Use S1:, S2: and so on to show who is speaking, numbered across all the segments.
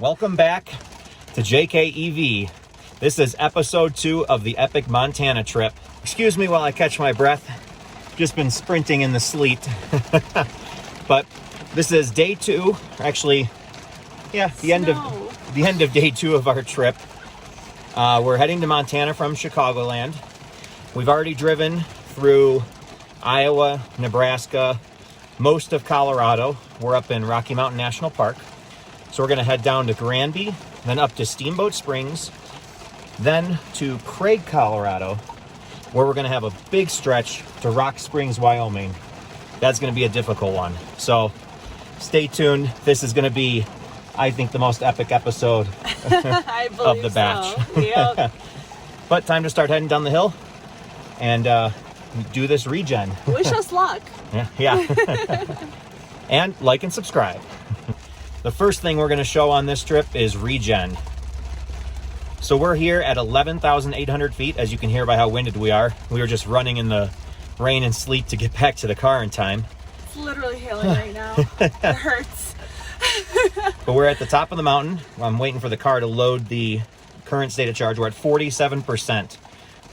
S1: Welcome back to JKEV. This is episode 2 of the epic Montana trip. Excuse me while I catch my breath. Just been sprinting in the sleet. But this is day 2, actually, yeah, the end of day 2 of our trip. We're heading to Montana from Chicagoland. We've already driven through Iowa, Nebraska, most of Colorado. We're up in Rocky Mountain National Park. So we're gonna head down to Granby, then up to Steamboat Springs, then to Craig, Colorado, where we're gonna have a big stretch to Rock Springs, Wyoming. That's gonna be a difficult one. So stay tuned. This is gonna be, I think, the most epic episode of the batch.
S2: So. Yep.
S1: But time to start heading down the hill and do this regen.
S2: Wish us luck.
S1: Yeah. And like and subscribe. The first thing we're going to show on this trip is regen. So we're here at 11,800 feet, as you can hear by how winded we are. We were just running in the rain and sleet to get back to the car in time.
S2: It's literally hailing right now. It hurts.
S1: But we're at the top of the mountain. I'm waiting for the car to load the current state of charge. We're at 47%.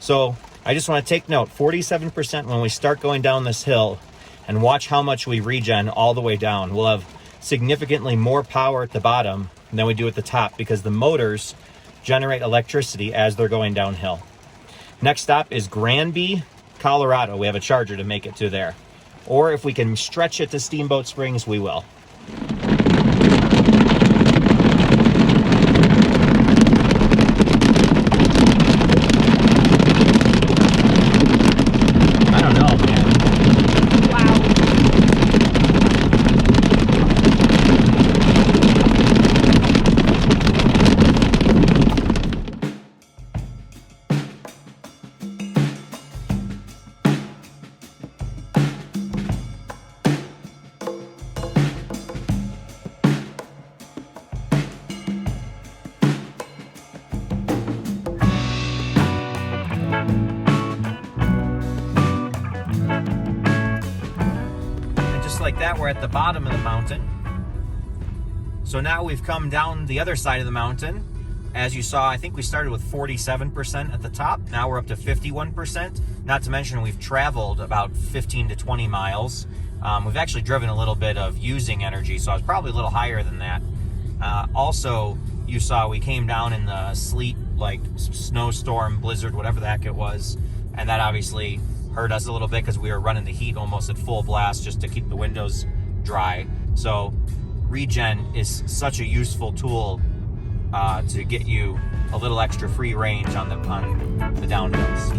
S1: So I just want to take note, 47% when we start going down this hill, and watch how much we regen all the way down. We'll have significantly more power at the bottom than we do at the top because the motors generate electricity as they're going downhill. Next stop is Granby, Colorado. We have a charger to make it to there. Or if we can stretch it to Steamboat Springs, we will. Like that, we're at the bottom of the mountain. So now we've come down the other side of the mountain. As you saw, I think we started with 47% at the top. Now we're up to 51%. Not to mention we've traveled about 15 to 20 miles. We've actually driven a little bit of using energy, so I was probably a little higher than that. Also, you saw we came down in the sleet, like snowstorm, blizzard, whatever the heck it was. And that obviously hurt us a little bit because we were running the heat almost at full blast just to keep the windows dry. So regen is such a useful tool to get you a little extra free range on the downhills.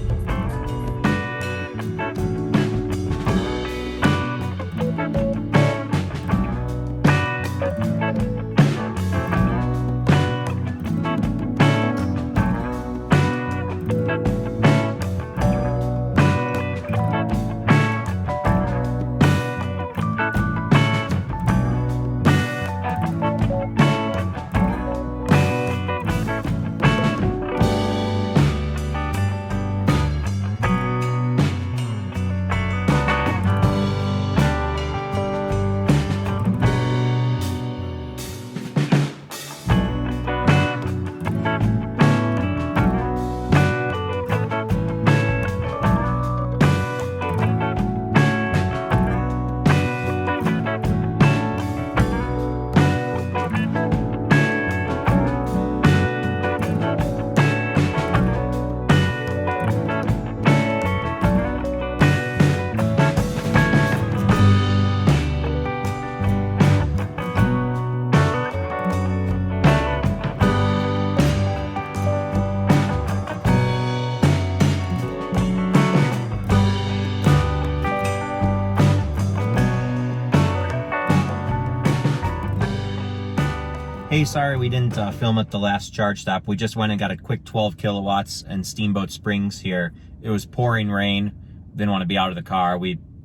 S1: Hey, sorry we didn't film at the last charge stop. We just went and got a quick 12 kilowatts in Steamboat Springs here. It was pouring rain. Didn't want to be out of the car.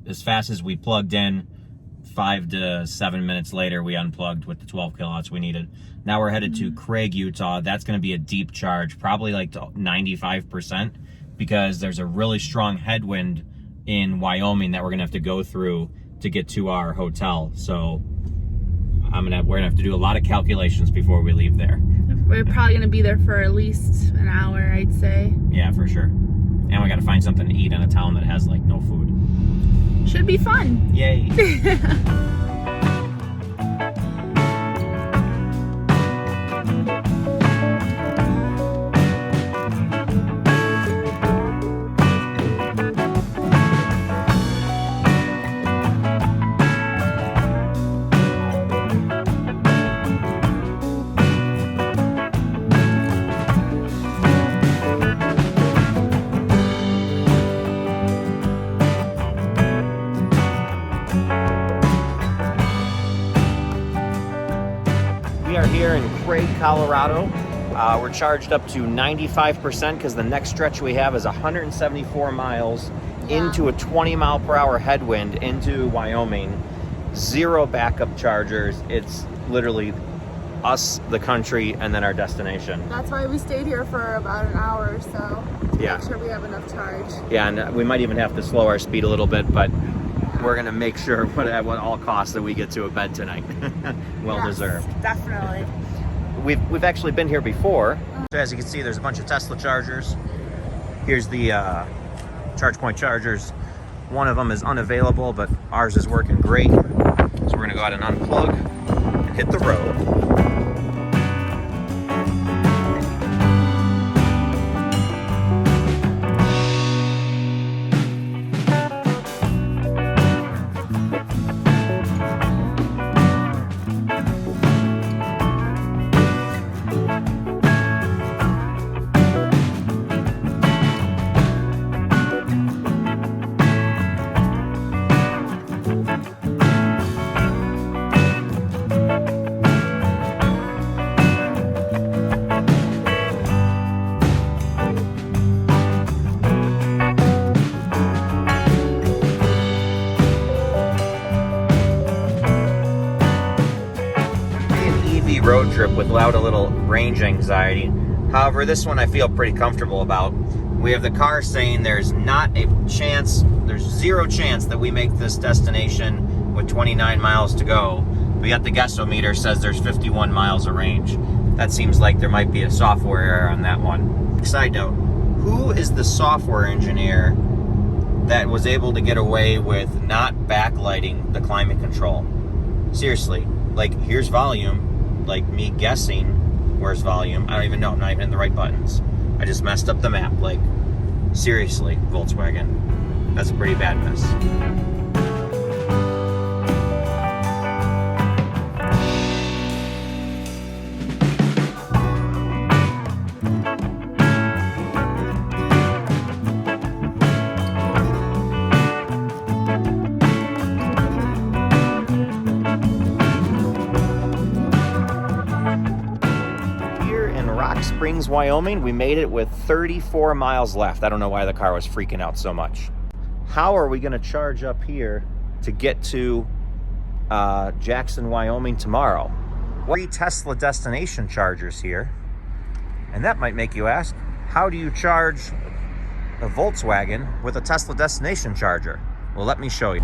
S1: As fast as we plugged in, 5 to 7 minutes later, we unplugged with the 12 kilowatts we needed. Now we're headed to Craig, Utah. That's going to be a deep charge, probably like 95%, because there's a really strong headwind in Wyoming that we're going to have to go through to get to our hotel. So we're gonna have to do a lot of calculations before we leave there.
S2: We're probably gonna be there for at least an hour, I'd say.
S1: Yeah, for sure. And we gotta find something to eat in a town that has like no food.
S2: Should be fun.
S1: Yay. Here in Craig, Colorado. We're charged up to 95% because the next stretch we have is 174 miles into a 20 mile per hour headwind into Wyoming. 0 backup chargers. It's literally us, the country, and then our destination.
S2: That's why we stayed here for about an hour or so. To make sure we have enough charge. Yeah,
S1: and we might even have to slow our speed a little bit, but we're gonna make sure at all costs that we get to a bed tonight. Well deserved.
S2: Definitely.
S1: We've actually been here before. So as you can see, there's a bunch of Tesla chargers. Here's the ChargePoint chargers. One of them is unavailable, but ours is working great. So we're gonna go out and unplug and hit the road. Road trip without a little range anxiety. However, this one I feel pretty comfortable about. We have the car saying there's not a chance, there's 0 chance that we make this destination with 29 miles to go. But yet the guessometer says there's 51 miles of range. That seems like there might be a software error on that one. Side note, who is the software engineer that was able to get away with not backlighting the climate control? Seriously, like here's volume. Like me guessing where's volume. I don't even know. I'm not even in the right buttons. I just messed up the map. Like, seriously, Volkswagen. That's a pretty bad mess. Springs, Wyoming, we made it with 34 miles left. I don't know why the car was freaking out so much. How are we going to charge up here to get to Jackson, Wyoming tomorrow? 3 Tesla destination chargers here. And that might make you ask, how do you charge a Volkswagen with a Tesla destination charger? Well, let me show you.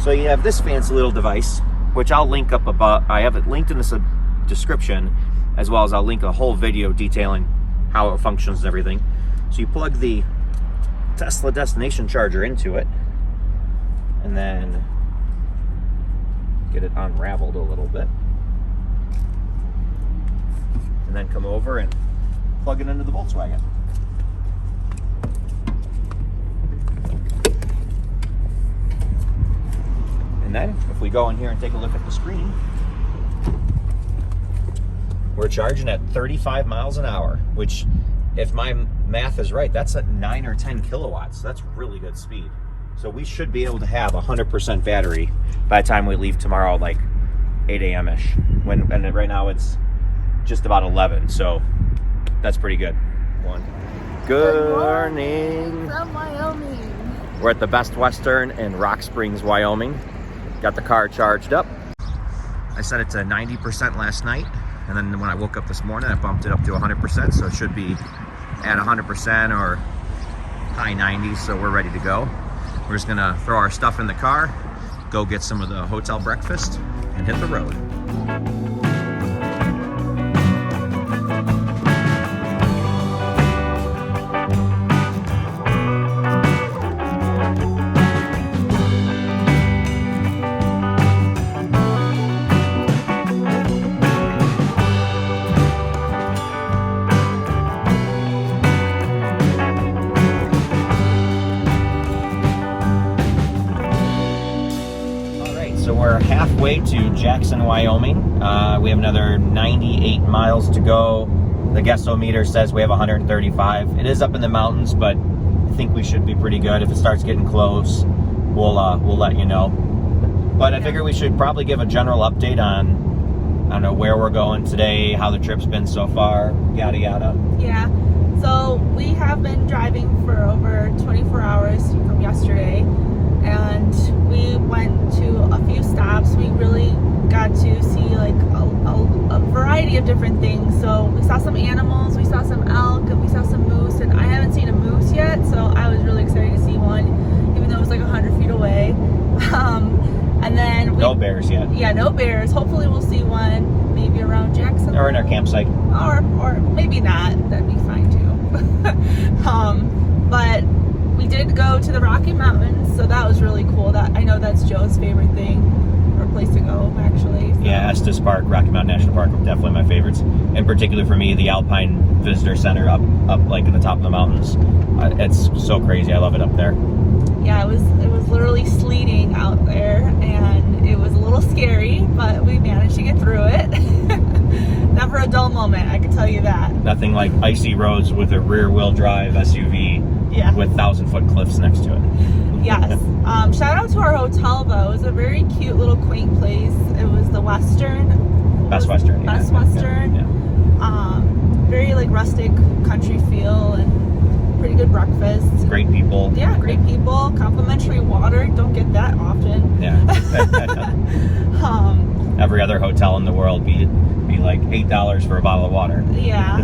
S1: So you have this fancy little device, which I'll link up above. I have it linked in the description, as well as I'll link a whole video detailing how it functions and everything. So you plug the Tesla destination charger into it, and then get it unraveled a little bit, and then come over and plug it into the Volkswagen. And then if we go in here and take a look at the screen, we're charging at 35 miles an hour, which, if my math is right, that's at 9 or 10 kilowatts. That's really good speed. So we should be able to have 100% battery by the time we leave tomorrow, like 8 a.m.-ish. And right now it's just about 11, so that's pretty good. Good morning
S2: from Wyoming.
S1: We're at the Best Western in Rock Springs, Wyoming. Got the car charged up. I set it to 90% last night. And then when I woke up this morning, I bumped it up to 100%, so it should be at 100% or high 90s, so we're ready to go. We're just gonna throw our stuff in the car, go get some of the hotel breakfast, and hit the road. So we're halfway to Jackson, Wyoming. We have another 98 miles to go. The guessometer says we have 135. It is up in the mountains, but I think we should be pretty good. If it starts getting close, we'll let you know. But I figure we should probably give a general update on, I don't know, where we're going today, how the trip's been so far, yada yada.
S2: Yeah. So we have been driving for over 24 hours from yesterday. And we went to a few stops. We really got to see like a variety of different things. So we saw some animals, we saw some elk, and we saw some moose. And I haven't seen a moose yet, so I was really excited to see one, even though it was like 100 feet away. And then
S1: no bears yet.
S2: Yeah, no bears. Hopefully we'll see one maybe around Jackson.
S1: Or in our campsite.
S2: Or maybe not. That'd be fine too. But we did go to the Rocky Mountains, so that was really cool. That I know that's Joe's favorite thing, or place to go, actually. So.
S1: Yeah, Estes Park, Rocky Mountain National Park, are definitely my favorites. In particular for me, the Alpine Visitor Center up like at the top of the mountains. It's so crazy. I love it up there.
S2: Yeah, it was literally sleeting out there, and it was a little scary, but we managed to get through it. Never a dull moment, I can tell you that.
S1: Nothing like icy roads with a rear-wheel drive SUV.
S2: Yeah.
S1: With 1,000-foot cliffs next to it.
S2: Yes. Shout out to our hotel, though. It was a very cute little quaint place. It was the
S1: Best Western.
S2: Best Western.
S1: Yeah.
S2: Very like rustic country feel and pretty good breakfast.
S1: Great people.
S2: Yeah, great people. Complimentary water. Don't get that often.
S1: Yeah. Every other hotel in the world be like $8 for a bottle of water.
S2: Yeah.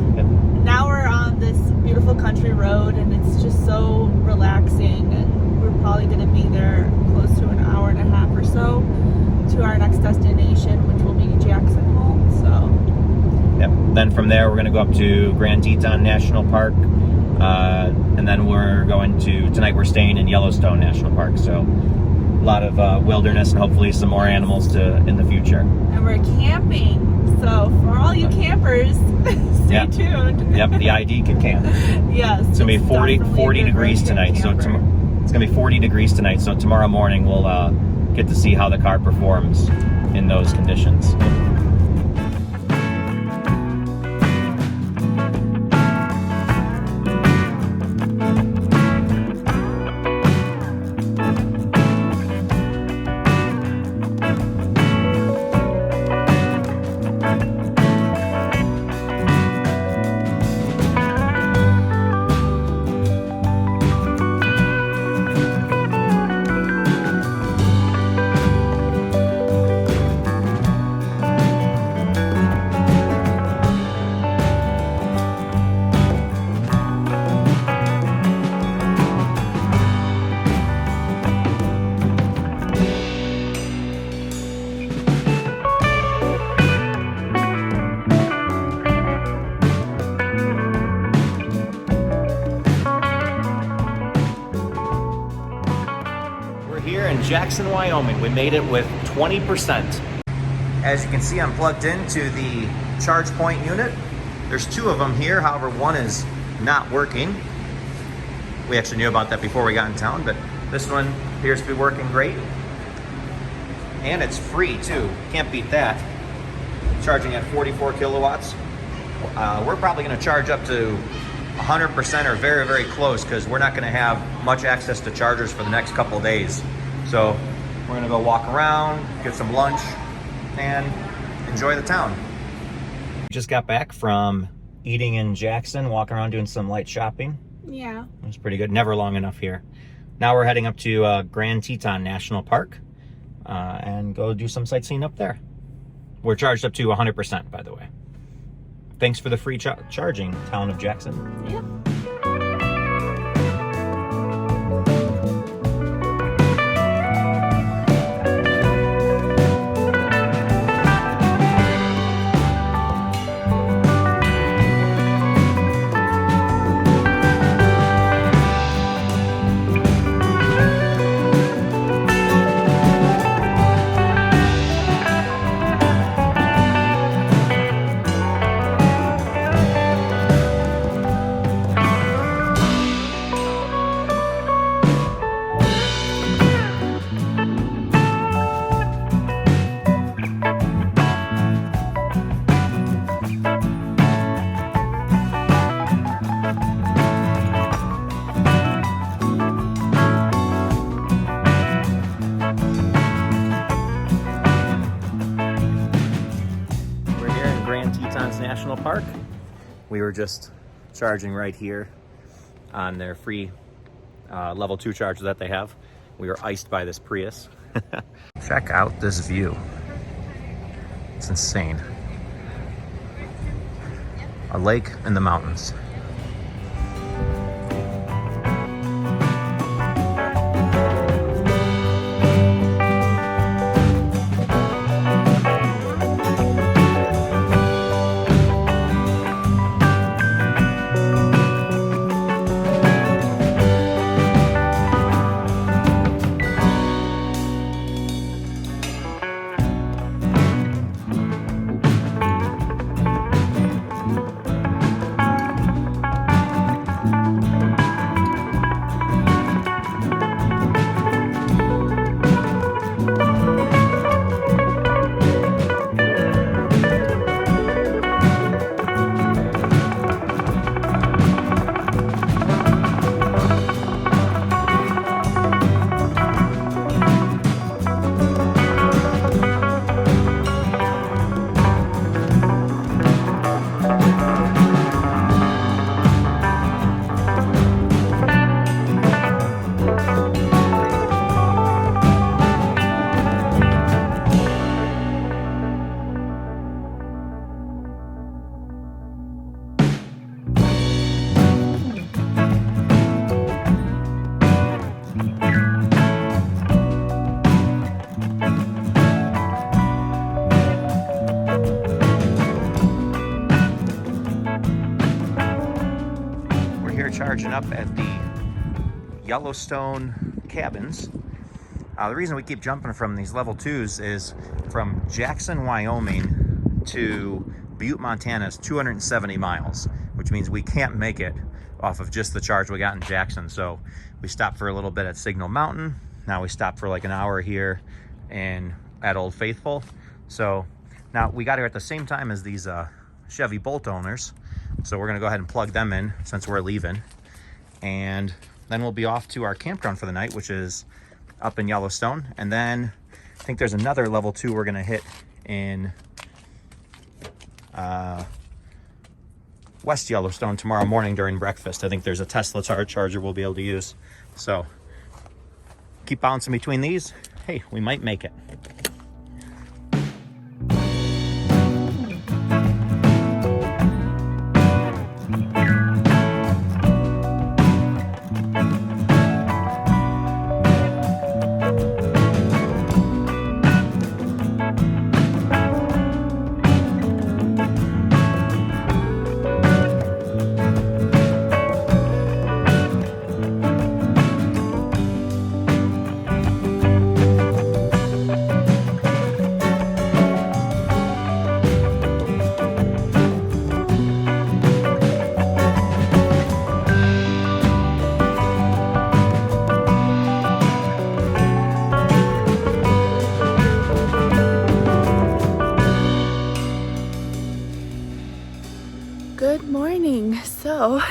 S2: Now we're on this beautiful country road, and it's just so relaxing, and we're probably going to be there close to an hour and a half or so to our next destination, which will be Jackson Hole. So
S1: yep. Then from there we're going to go up to Grand Teton National Park, and then we're going to, tonight we're staying in Yellowstone National Park, so a lot of wilderness and hopefully some more animals in the future. And
S2: we're camping. So for all you campers, stay tuned.
S1: Yep, the ID can camp.
S2: Yes.
S1: It's going to be 40 degrees tonight. So it's going to be 40 degrees tonight. So tomorrow morning we'll get to see how the car performs in those conditions. Jackson, Wyoming. We made it with 20%. As you can see, I'm plugged into the charge point unit. There's two of them here, however, one is not working. We actually knew about that before we got in town, but this one appears to be working great. And it's free too, can't beat that. Charging at 44 kilowatts. We're probably gonna charge up to 100% or very, very close, because we're not gonna have much access to chargers for the next couple of days. So we're gonna go walk around, get some lunch, and enjoy the town. Just got back from eating in Jackson, walking around doing some light shopping.
S2: Yeah.
S1: It was pretty good, never long enough here. Now we're heading up to Grand Teton National Park and go do some sightseeing up there. We're charged up to 100%, by the way. Thanks for the free charging, town of Jackson.
S2: Yep.
S1: Teton National Park. We were just charging right here on their free level 2 charger that they have. We were iced by this Prius. Check out this view. It's insane. A lake in the mountains. Charging up at the Yellowstone cabins. The reason we keep jumping from these level 2s is from Jackson, Wyoming to Butte, Montana is 270 miles, which means we can't make it off of just the charge we got in Jackson. So we stopped for a little bit at Signal Mountain. Now we stopped for like an hour here at Old Faithful. So now we got here at the same time as these Chevy Bolt owners. So we're gonna go ahead and plug them in since we're leaving. And then we'll be off to our campground for the night, which is up in Yellowstone. And then I think there's another level 2 we're gonna hit in West Yellowstone tomorrow morning during breakfast. I think there's a Tesla charger we'll be able to use. So keep bouncing between these. Hey, we might make it.
S2: Good morning. So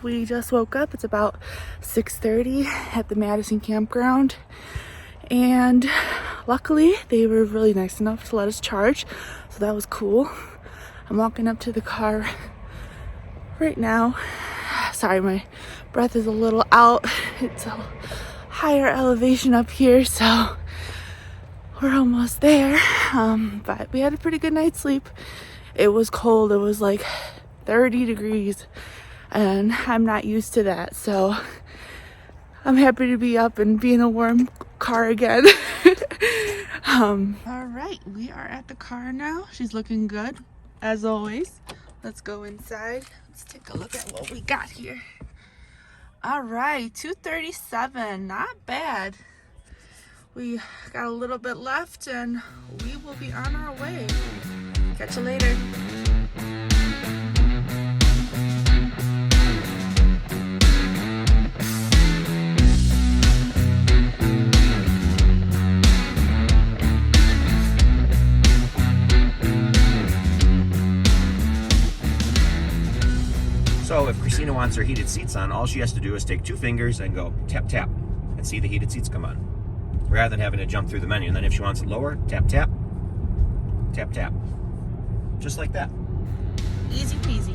S2: we just woke up. It's about 6:30 at the Madison campground, and luckily they were really nice enough to let us charge, so that was cool. I'm walking up to the car right now. Sorry, my breath is a little out. It's a higher elevation up here, so we're almost there. But we had a pretty good night's sleep. It was cold. It was like 30 degrees, and I'm not used to that, so I'm happy to be up and be in a warm car again. All right, we are at the car now. She's looking good as always. Let's go inside. Let's take a look at what we got here. All right, 237, not bad. We got a little bit left and we will be on our way. Catch you later.
S1: So if Christina wants her heated seats on, all she has to do is take 2 fingers and go tap, tap, and see the heated seats come on, rather than having to jump through the menu. And then if she wants it lower, tap, tap, tap, tap, just like that.
S2: Easy peasy.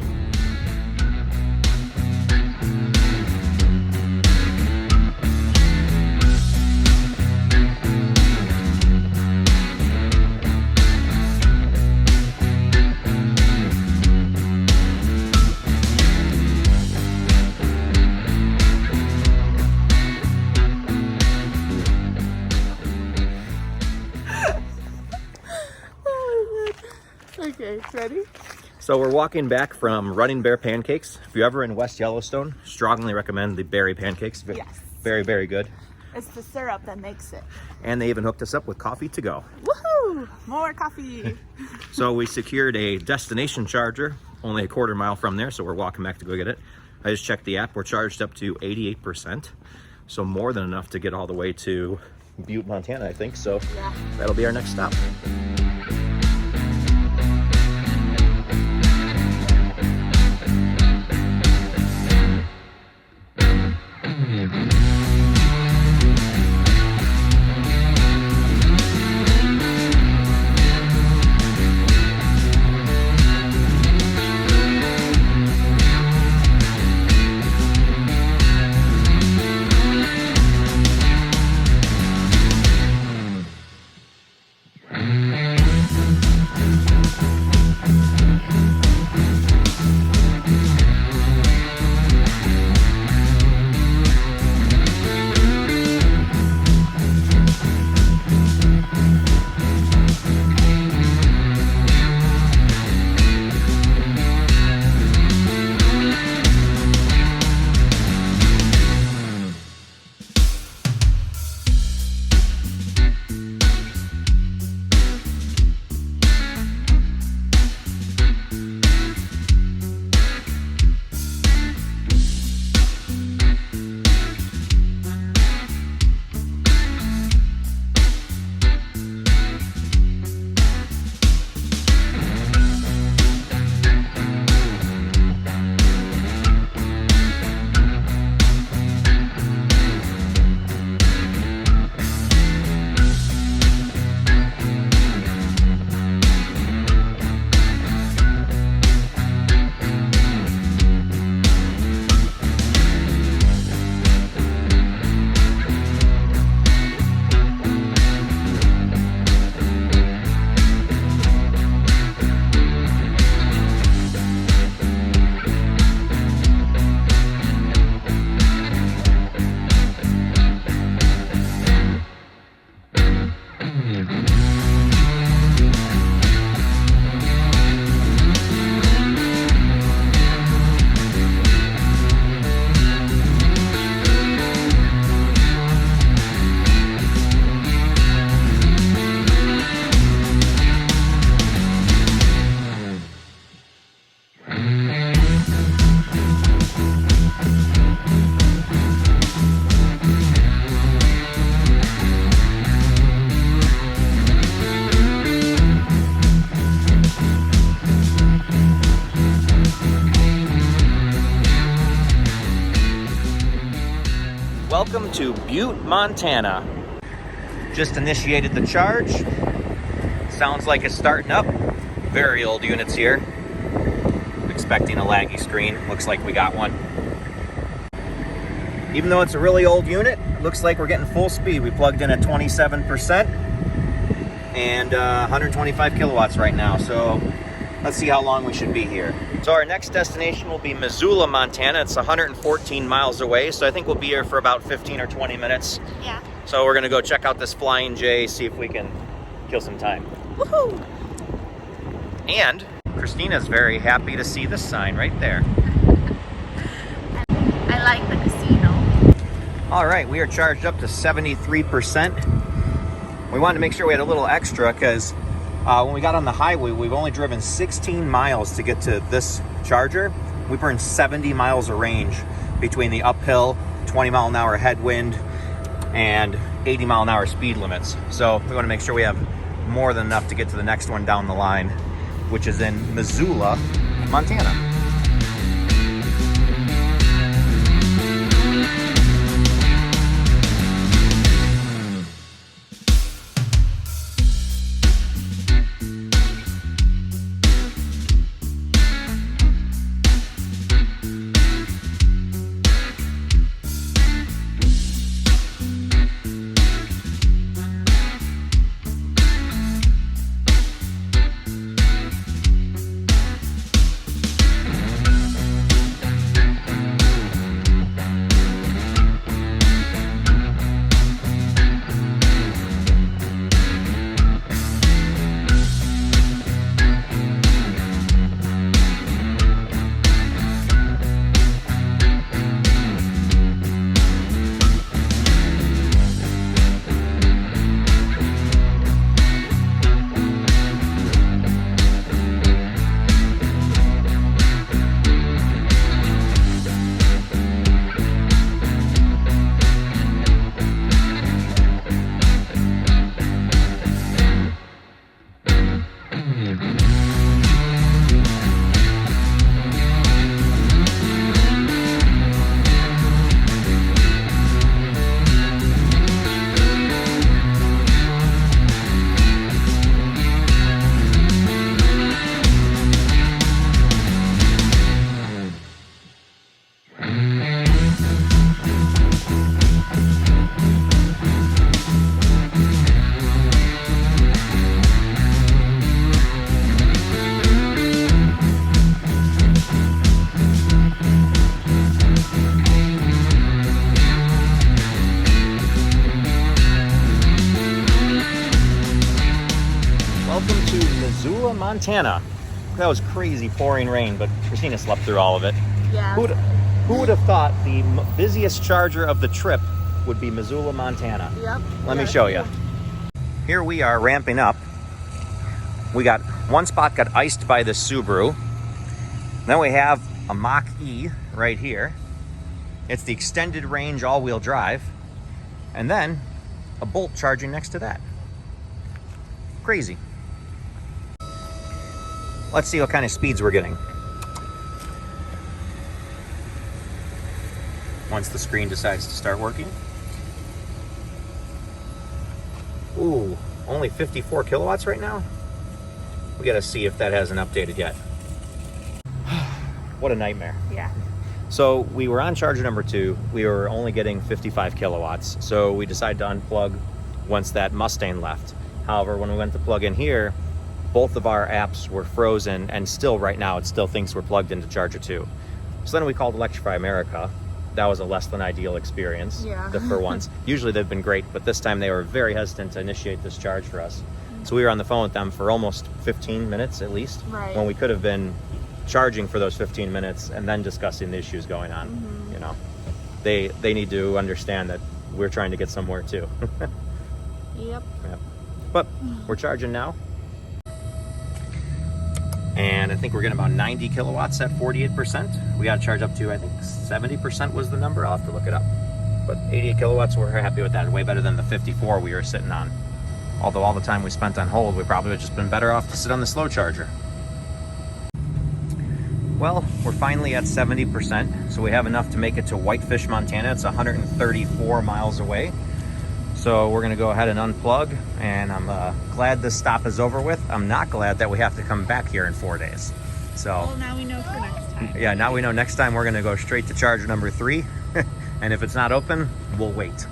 S2: Okay, ready?
S1: So we're walking back from Running Bear Pancakes. If you're ever in West Yellowstone, strongly recommend the berry pancakes.
S2: Yes.
S1: Very, very good.
S2: It's the syrup that makes it.
S1: And they even hooked us up with coffee to go.
S2: Woohoo! More coffee.
S1: So we secured a destination charger, only a quarter mile from there, so we're walking back to go get it. I just checked the app. We're charged up to 88%, so more than enough to get all the way to Butte, Montana, I think. So
S2: Yeah.
S1: that'll be our next stop. Welcome to Butte, Montana. Just initiated the charge. Sounds like it's starting up. Very old units here. Expecting a laggy screen. Looks like we got one. Even though it's a really old unit, looks like we're getting full speed. We plugged in at 27% and 125 kilowatts right now. So let's see how long we should be here. So our next destination will be Missoula, Montana. It's 114 miles away, so I think we'll be here for about 15 or 20 minutes.
S2: Yeah.
S1: So we're gonna go check out this Flying J, see if we can kill some time.
S2: Woohoo!
S1: And Christina's very happy to see this sign right there.
S2: I like the casino.
S1: All right, we are charged up to 73%. We wanted to make sure we had a little extra because when we got on the highway, we've only driven 16 miles to get to this charger. We burned 70 miles of range between the uphill, 20 mile an hour headwind, and 80 mile an hour speed limits. So we want to make sure we have more than enough to get to the next one down the line, which is in Missoula, Montana. Montana. That was crazy pouring rain, but Christina slept through all of it.
S2: Yeah.
S1: Who would have thought the busiest charger of the trip would be Missoula, Montana?
S2: Yep.
S1: Let me show you. Here we are ramping up. We got one spot got iced by the Subaru. Then we have a Mach-E right here. It's the extended range all-wheel drive. And then a Bolt charging next to that. Crazy. Let's see what kind of speeds we're getting. Once the screen decides to start working. Ooh, only 54 kilowatts right now? We gotta see if that hasn't updated yet. What a nightmare.
S2: Yeah.
S1: So we were on charger number 2. We were only getting 55 kilowatts. So we decided to unplug once that Mustang left. However, when we went to plug in here, both of our apps were frozen, and still right now it still thinks we're plugged into charger 2. So then we called Electrify America. That was a less than ideal experience for once. Usually they've been great, but this time they were very hesitant to initiate this charge for us. So we were on the phone with them for almost 15 minutes at least, when we could have been charging for those 15 minutes and then discussing the issues going on. You know, they need to understand that we're trying to get somewhere too.
S2: Yep.
S1: But we're charging now. And I think we're getting about 90 kilowatts at 48%. We got to charge up to, I think 70% was the number. I'll have to look it up. But 88 kilowatts, we're happy with that. Way better than the 54 we were sitting on. Although all the time we spent on hold, we probably would have just been better off to sit on the slow charger. Well, we're finally at 70%. So we have enough to make it to Whitefish, Montana. It's 134 miles away. So we're gonna go ahead and unplug, and I'm glad this stop is over with. I'm not glad that we have to come back here in 4 days. So
S2: well, now we know for next time.
S1: Yeah, now we know next time we're gonna go straight to charger number 3. And if it's not open, we'll wait.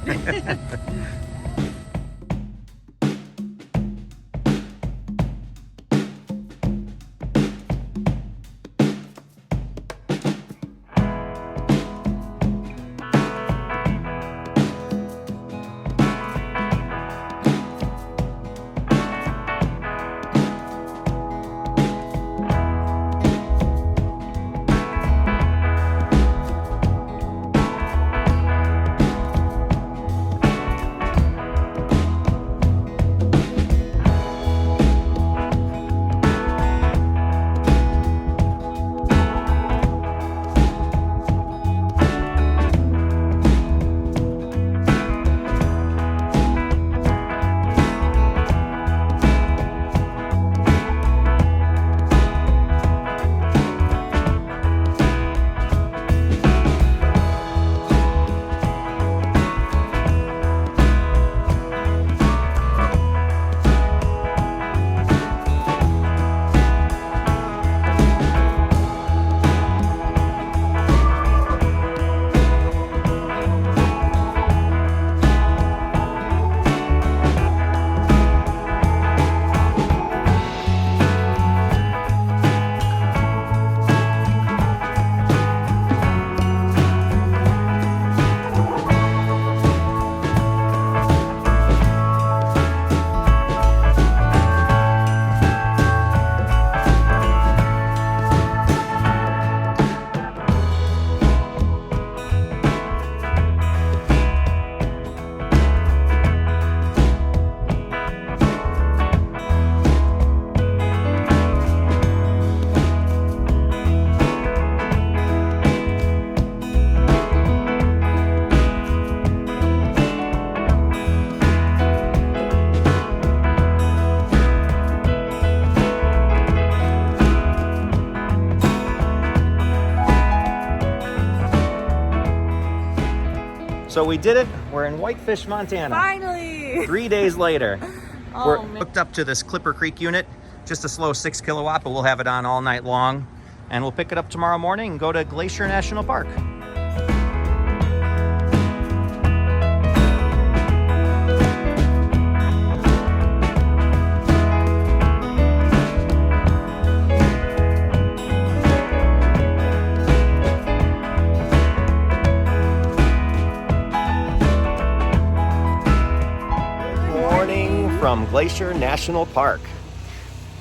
S1: So we did it. We're in Whitefish, Montana.
S2: Finally!
S1: 3 days later.
S2: Oh,
S1: We're
S2: man.
S1: hooked up to this Clipper Creek unit. Just a slow 6 kilowatt, but we'll have it on all night long. And we'll pick it up tomorrow morning and go to Glacier National Park. From Glacier National Park.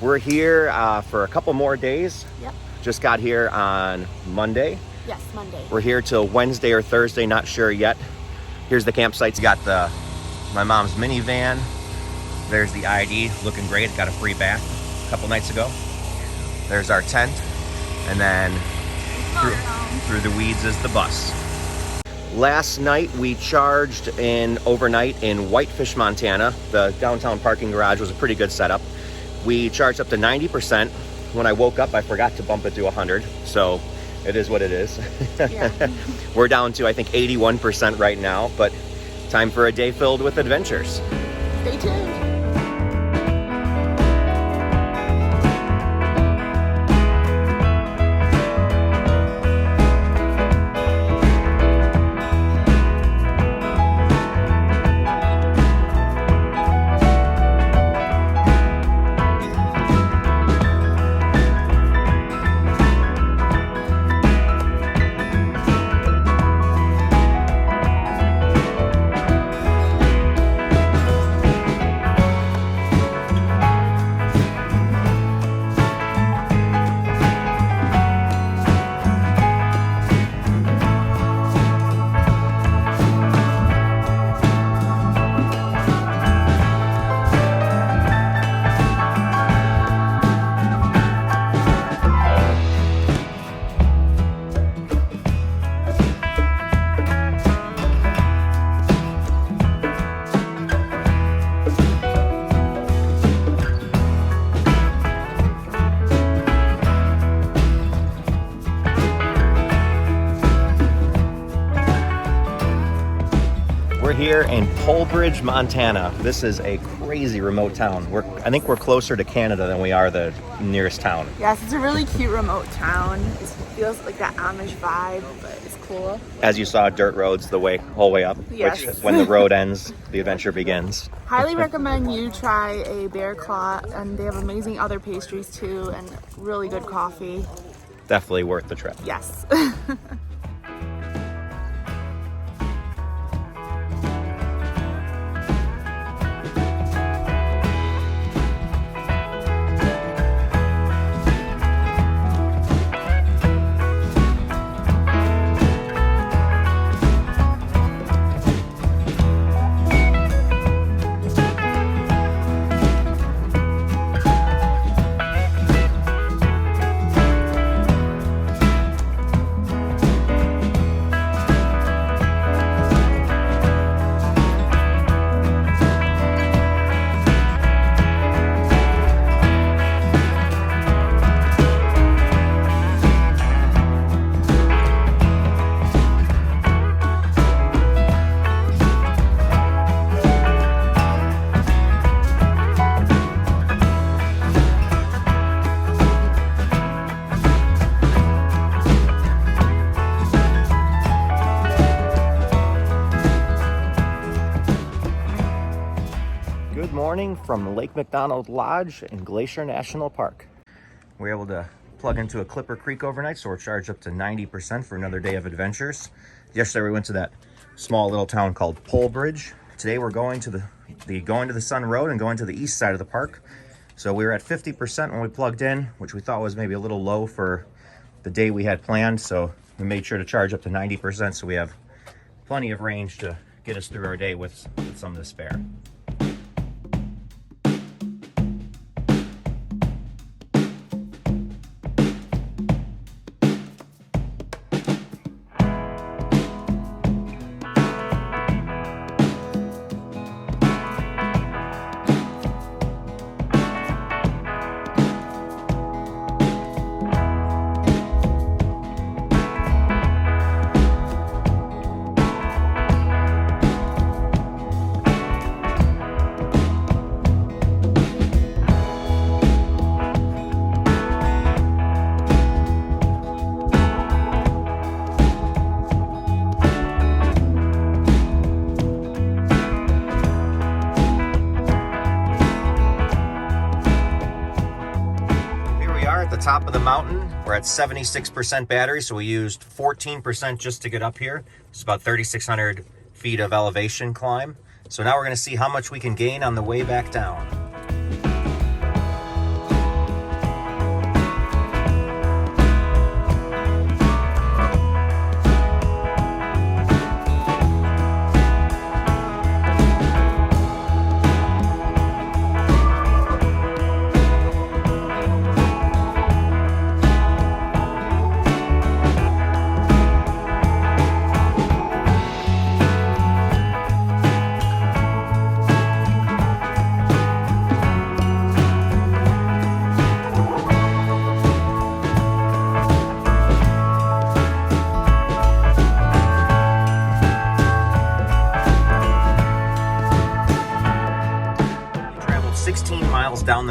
S1: We're here for a couple more days.
S2: Yep.
S1: Just got here on Monday.
S2: Yes, Monday.
S1: We're here till Wednesday or Thursday, not sure yet. Here's the campsites. You got my mom's minivan. There's the ID, looking great. Got a free bath a couple nights ago. There's our tent, and then through the weeds is the bus. Last night we charged overnight in Whitefish, Montana. The downtown parking garage was a pretty good setup. We charged up to 90%. When I woke up, I forgot to bump it to 100, so it is what it is.
S2: Yeah.
S1: We're down to, I think, 81% right now, but time for a day filled with adventures.
S2: Stay tuned.
S1: Here in Polbridge, Montana. This is a crazy remote town. I think we're closer to Canada than we are the nearest town.
S2: Yes, it's a really cute remote town. It feels like that Amish vibe, but it's cool.
S1: As you saw, dirt roads the whole way up.
S2: Yes.
S1: Which, when the road ends, the adventure begins.
S2: Highly recommend you try a bear claw, and they have amazing other pastries too, and really good coffee.
S1: Definitely worth the trip.
S2: Yes.
S1: Morning from Lake McDonald Lodge in Glacier National Park. We were able to plug into a Clipper Creek overnight, so we're charged up to 90% for another day of adventures. Yesterday we went to that small little town called Polbridge. Today we're going to the Sun Road and going to the east side of the park. So we were at 50% when we plugged in, which we thought was maybe a little low for the day we had planned. So we made sure to charge up to 90%, so we have plenty of range to get us through our day with some to spare. Top of the mountain. We're at 76% battery, so we used 14% just to get up here. It's about 3,600 feet of elevation climb. So now we're going to see how much we can gain on the way back down.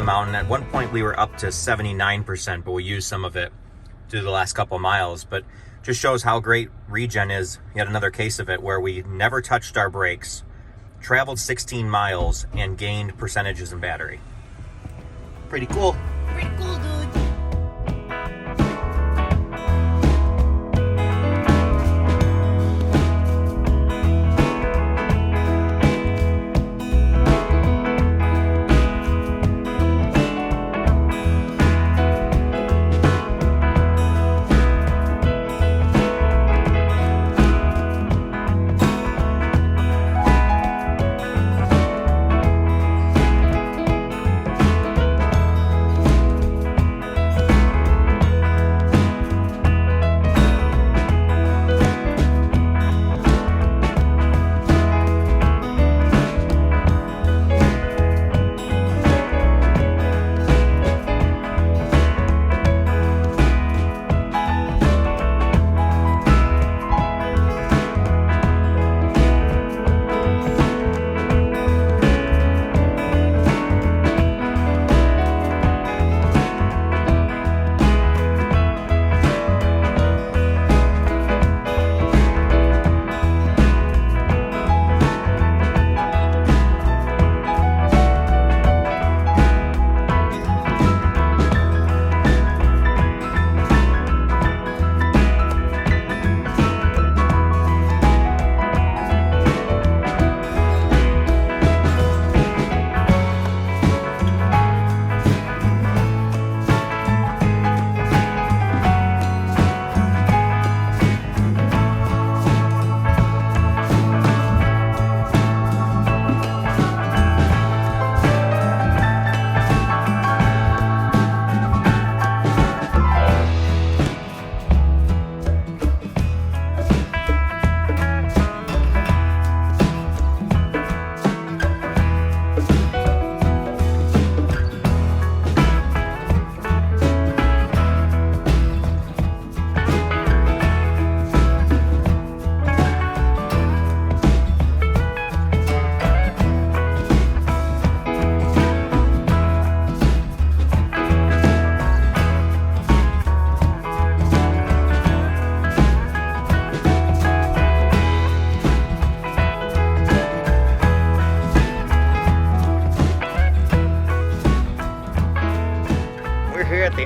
S1: the mountain. At one point we were up to 79%, but we used some of it through the last couple miles. But just shows how great Regen is. Yet another case of it where we never touched our brakes, traveled 16 miles, and gained percentages in battery. Pretty cool.
S2: Pretty cool, dude.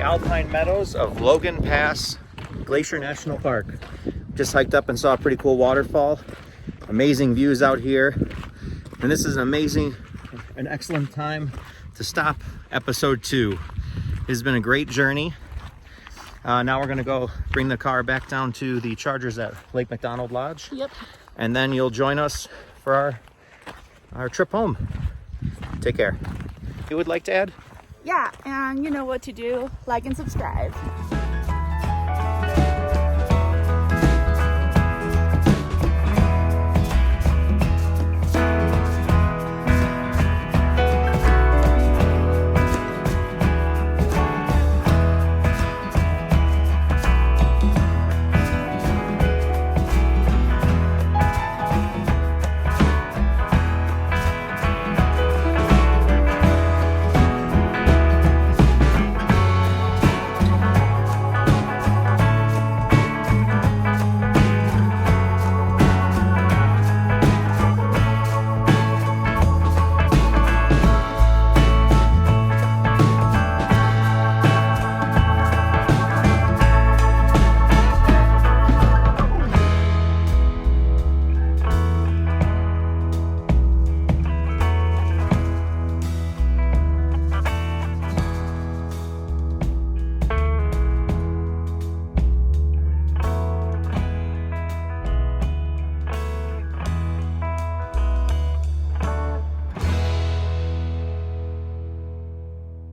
S1: Alpine meadows of Logan Pass, Glacier National Park. Just hiked up and saw a pretty cool waterfall. Amazing views out here. And this is an excellent time to stop episode 2. It has been a great journey. Now we're gonna go bring the car back down to the chargers at Lake McDonald Lodge.
S2: Yep.
S1: And then you'll join us for our trip home. Take care. You would like to add?
S2: Yeah, and you know what to do. Like and subscribe.